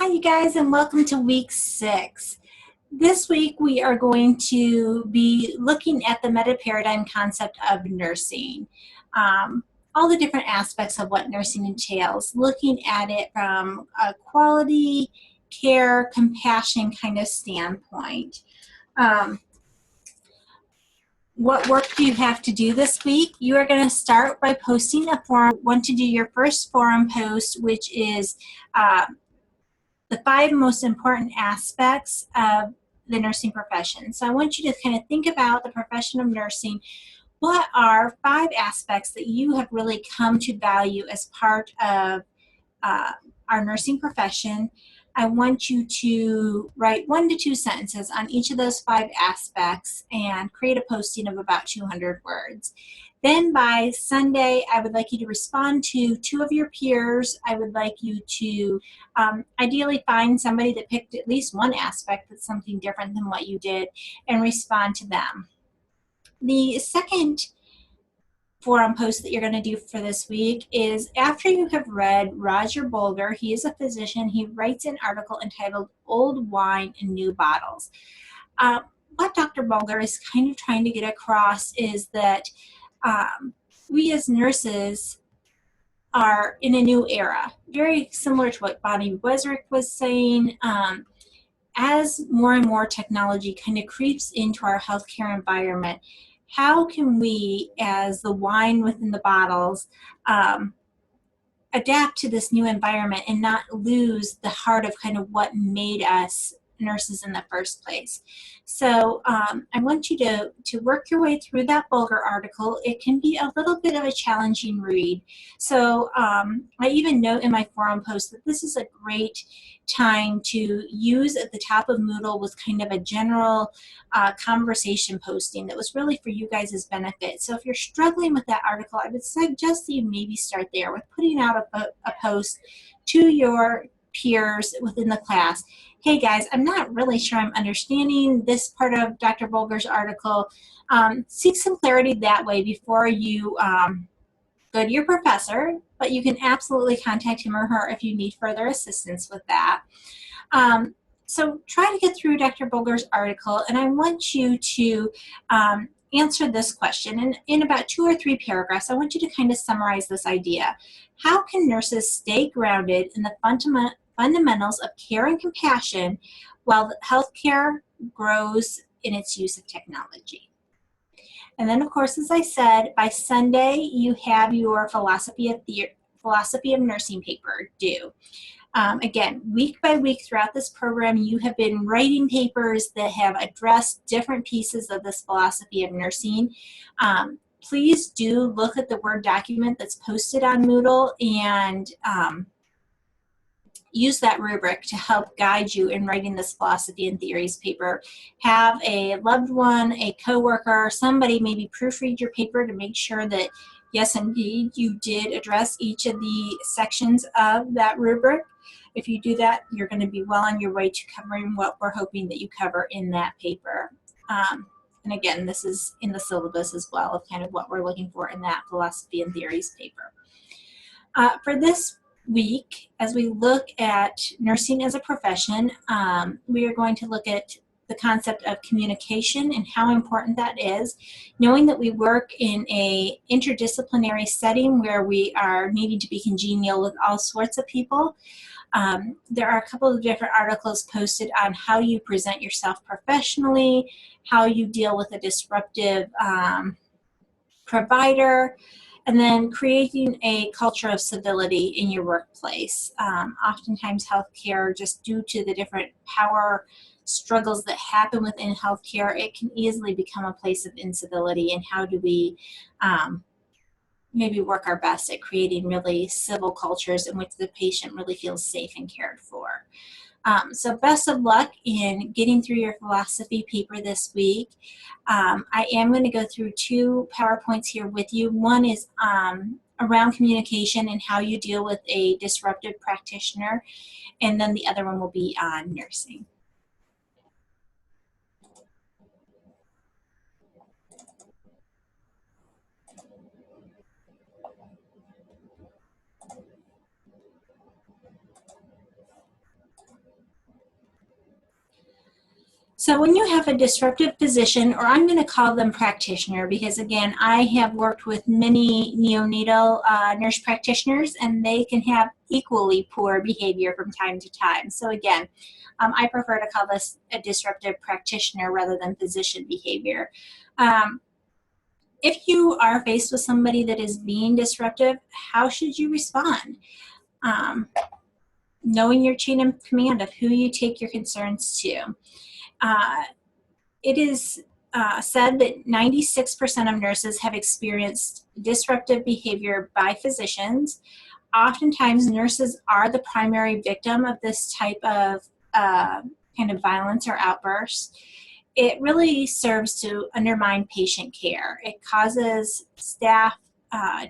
Hi, you guys, and welcome to week 6. This week we are going to be looking at the meta-paradigm concept of nursing. All the different aspects of what nursing entails, looking at it from a quality, care, compassion kind of standpoint. What work do you have to do this week? You are going to start by posting a forum. Want to do your first forum post, which is the 5 most important aspects of the nursing profession. So I want you to kind of think about the profession of nursing. What are 5 aspects that you have really come to value as part of our nursing profession? I want you to write 1 to 2 sentences on each of those 5 aspects and create a posting of about 200 words. Then by Sunday, I would like you to respond to 2 of your peers. I would like you to ideally find somebody that picked at least 1 aspect that's something different than what you did and respond to them. The second forum post that you're going to do for this week is after you have read Roger Bolger. He is a physician. He writes an article entitled Old Wine in New Bottles. What Dr. Bolger is kind of trying to get across is that we as nurses are in a new era, very similar to what Bonnie Wesrick was saying. As more and more technology kind of creeps into our healthcare environment, how can we, as the wine within the bottles, adapt to this new environment and not lose the heart of kind of what made us nurses in the first place? So I want you to work your way through that Bulger article. It can be a little bit of a challenging read. So I even note in my forum post that this is a great time to use at the top of Moodle with kind of a general conversation posting that was really for you guys' benefit. So if you're struggling with that article, I would suggest that you maybe start there with putting out a post to your peers within the class. Hey guys, I'm not really sure I'm understanding this part of Dr. Bolger's article. Seek some clarity that way before you go to your professor, but you can absolutely contact him or her if you need further assistance with that. So try to get through Dr. Bolger's article, and I want you to answer this question. And in about 2 or 3 paragraphs, I want you to kind of summarize this idea. How can nurses stay grounded in the fundamentals of care and compassion while healthcare grows in its use of technology? And then, of course, as I said, by Sunday, you have your philosophy of nursing paper due. Again, week by week throughout this program, you have been writing papers that have addressed different pieces of this philosophy of nursing. Please do look at the Word document that's posted on Moodle and use that rubric to help guide you in writing this philosophy and theories paper. Have a loved one, a coworker, somebody maybe proofread your paper to make sure that, yes, indeed, you did address each of the sections of that rubric. If you do that, you're going to be well on your way to covering what we're hoping that you cover in that paper. And again, this is in the syllabus as well of kind of what we're looking for in that philosophy and theories paper. For this week, as we look at nursing as a profession, we are going to look at the concept of communication and how important that is. Knowing that we work in a interdisciplinary setting where we are needing to be congenial with all sorts of people. There are a couple of different articles posted on how you present yourself professionally, how you deal with a disruptive provider, and then creating a culture of civility in your workplace. Oftentimes healthcare, just due to the different power struggles that happen within healthcare, it can easily become a place of incivility. And how do we maybe work our best at creating really civil cultures in which the patient really feels safe and cared for? So best of luck in getting through your philosophy paper this week. I am going to go through 2 PowerPoints here with you. One is around communication and how you deal with a disruptive practitioner, and then the other one will be on nursing. So when you have a disruptive physician, or I'm going to call them practitioner, because again, I have worked with many neonatal nurse practitioners, and they can have equally poor behavior from time to time. So again, I prefer to call this a disruptive practitioner rather than physician behavior. If you are faced with somebody that is being disruptive, how should you respond? Knowing your chain of command of who you take your concerns to. It is said that 96% of nurses have experienced disruptive behavior by physicians. Oftentimes, nurses are the primary victim of this type of kind of violence or outburst. It really serves to undermine patient care. It causes staff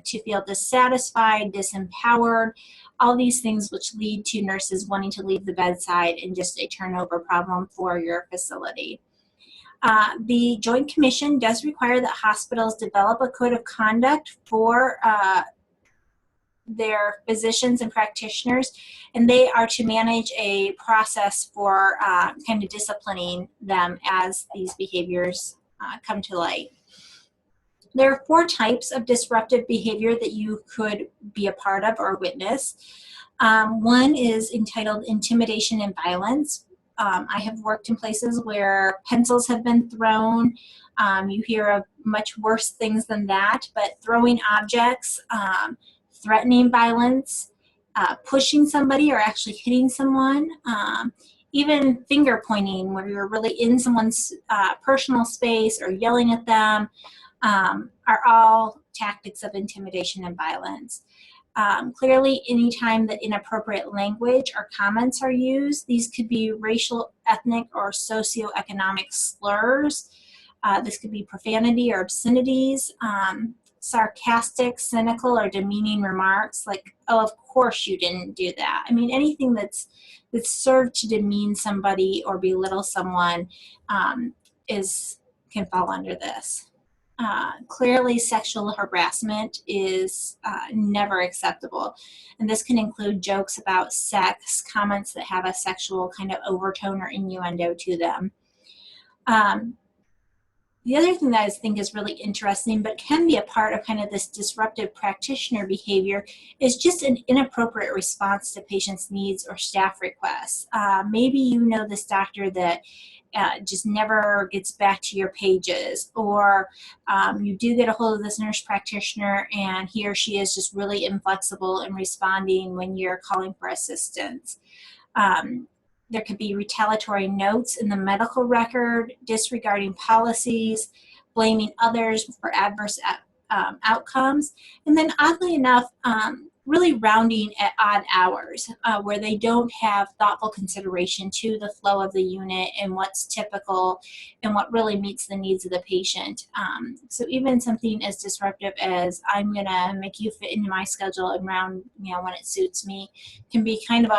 to feel dissatisfied, disempowered, all these things which lead to nurses wanting to leave the bedside and just a turnover problem for your facility. The Joint Commission does require that hospitals develop a code of conduct for their physicians and practitioners, and they are to manage a process for kind of disciplining them as these behaviors come to light. There are 4 types of disruptive behavior that you could be a part of or witness. One is entitled intimidation and violence. I have worked in places where pencils have been thrown. You hear of much worse things than that, but throwing objects, threatening violence, pushing somebody or actually hitting someone, even finger pointing where you're really in someone's personal space or yelling at them, are all tactics of intimidation and violence. Clearly, anytime that inappropriate language or comments are used, these could be racial, ethnic, or socioeconomic slurs. This could be profanity or obscenities, sarcastic, cynical, or demeaning remarks like, oh, of course you didn't do that. I mean, anything that's served to demean somebody or belittle someone can fall under this. Clearly, sexual harassment is never acceptable, and this can include jokes about sex, comments that have a sexual kind of overtone or innuendo to them. The other thing that I think is really interesting, but can be a part of kind of this disruptive practitioner behavior, is just an inappropriate response to patients' needs or staff requests. Maybe you know this doctor that just never gets back to your pages, or you do get a hold of this nurse practitioner and he or she is just really inflexible in responding when you're calling for assistance. There could be retaliatory notes in the medical record, disregarding policies, blaming others for adverse outcomes, and then oddly enough, really rounding at odd hours where they don't have thoughtful consideration to the flow of the unit and what's typical and what really meets the needs of the patient. So even something as disruptive as I'm going to make you fit into my schedule and round when it suits me can be kind of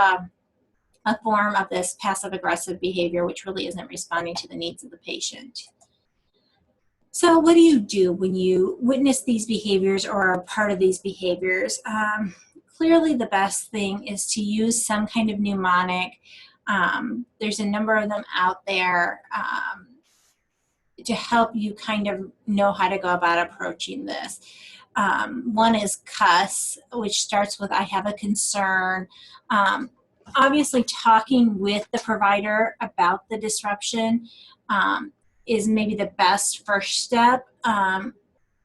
a form of this passive-aggressive behavior, which really isn't responding to the needs of the patient. So what do you do when you witness these behaviors or are part of these behaviors? Clearly the best thing is to use some kind of mnemonic. There's a number of them out there to help you kind of know how to go about approaching this. One is CUSS, which starts with I have a concern. Obviously, talking with the provider about the disruption is maybe the best first step.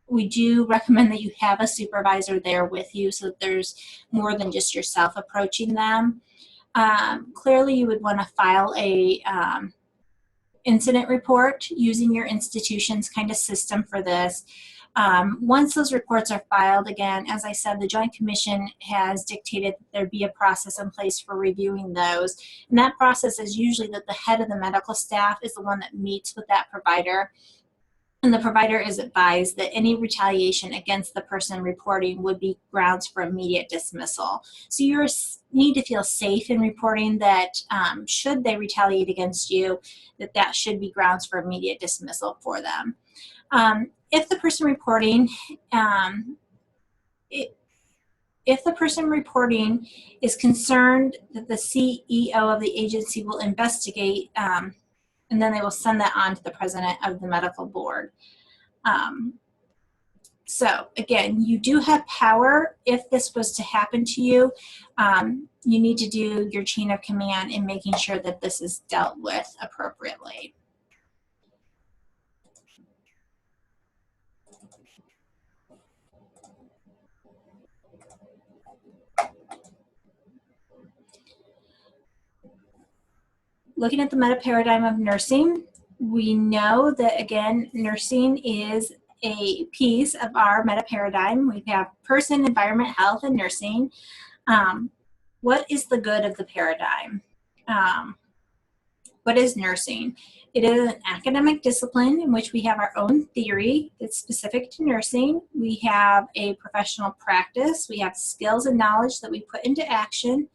We do recommend that you have a supervisor there with you so that there's more than just yourself approaching them. Clearly, you would want to file a incident report using your institution's kind of system for this. Once those reports are filed, again, as I said, the Joint Commission has dictated that there be a process in place for reviewing those. And that process is usually that the head of the medical staff is the one that meets with that provider. And the provider is advised that any retaliation against the person reporting would be grounds for immediate dismissal. So you need to feel safe in reporting that should they retaliate against you, that should be grounds for immediate dismissal for them. If the person reporting is concerned that the CEO of the agency will investigate and then they will send that on to the president of the medical board. So again, you do have power. If this was to happen to you, you need to do your chain of command in making sure that this is dealt with appropriately. Looking at the meta paradigm of nursing, we know that, again, nursing is a piece of our meta paradigm. We have person, environment, health, and nursing. What is the good of the paradigm? What is nursing? It is an academic discipline in which we have our own theory that's specific to nursing. We have a professional practice. We have skills and knowledge that we put into action.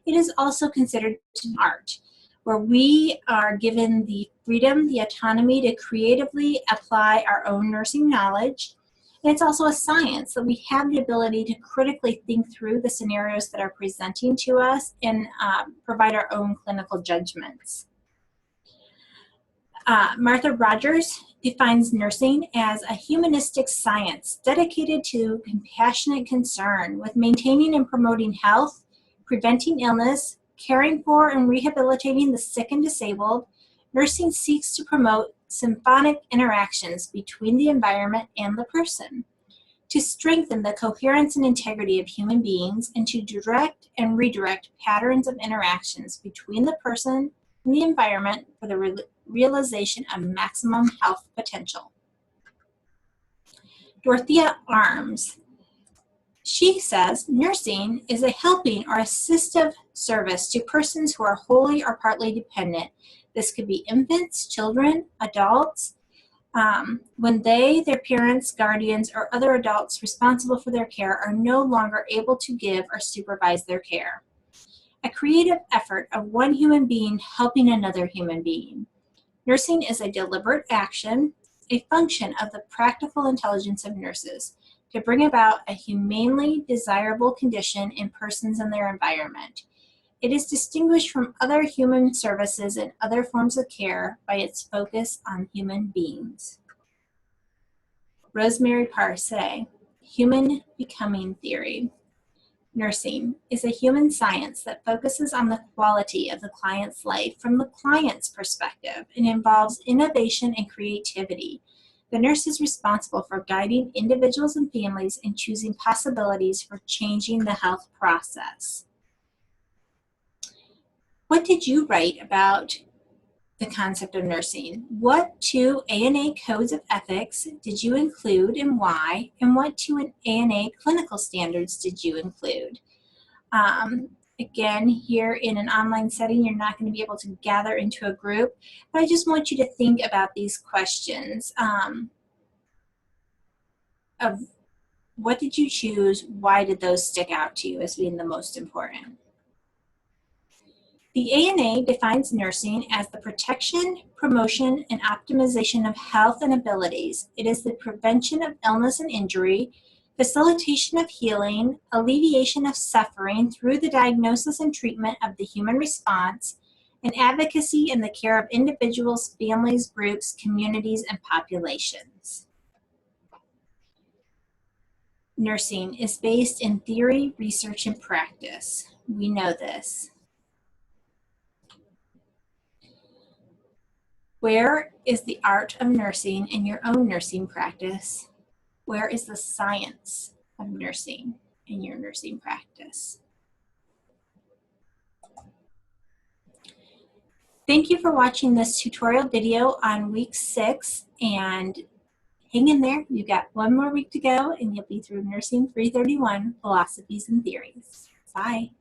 It is also considered an art, where we are given the freedom, the autonomy to creatively apply our own nursing knowledge. And it's also a science that we have the ability to critically think through the scenarios that are presenting to us and provide our own clinical judgments. Martha Rogers defines nursing as a humanistic science dedicated to compassionate concern with maintaining and promoting health, preventing illness, caring for and rehabilitating the sick and disabled. Nursing seeks to promote symphonic interactions between the environment and the person, to strengthen the coherence and integrity of human beings, and to direct and redirect patterns of interactions between the person and the environment for the realization of maximum health potential. Dorothea Arms, she says, nursing is a helping or assistive service to persons who are wholly or partly dependent. This could be infants, children, adults, when they, their parents, guardians, or other adults responsible for their care are no longer able to give or supervise their care. A creative effort of one human being helping another human being. Nursing is a deliberate action, a function of the practical intelligence of nurses to bring about a humanely desirable condition in persons and their environment. It is distinguished from other human services and other forms of care by its focus on human beings. Rosemary Parsay, Human Becoming Theory. Nursing is a human science that focuses on the quality of the client's life from the client's perspective and involves innovation and creativity. The nurse is responsible for guiding individuals and families in choosing possibilities for changing the health process. What did you write about the concept of nursing? What 2 ANA codes of ethics did you include and why? And what 2 ANA clinical standards did you include? Again, here in an online setting, you're not going to be able to gather into a group, but I just want you to think about these questions of what did you choose? Why did those stick out to you as being the most important? The ANA defines nursing as the protection, promotion, and optimization of health and abilities. It is the prevention of illness and injury, facilitation of healing, alleviation of suffering through the diagnosis and treatment of the human response, and advocacy in the care of individuals, families, groups, communities, and populations. Nursing is based in theory, research, and practice. We know this. Where is the art of nursing in your own nursing practice? Where is the science of nursing in your nursing practice? Thank you for watching this tutorial video on week 6, and hang in there. You've got one more week to go and you'll be through Nursing 331, Philosophies and Theories. Bye.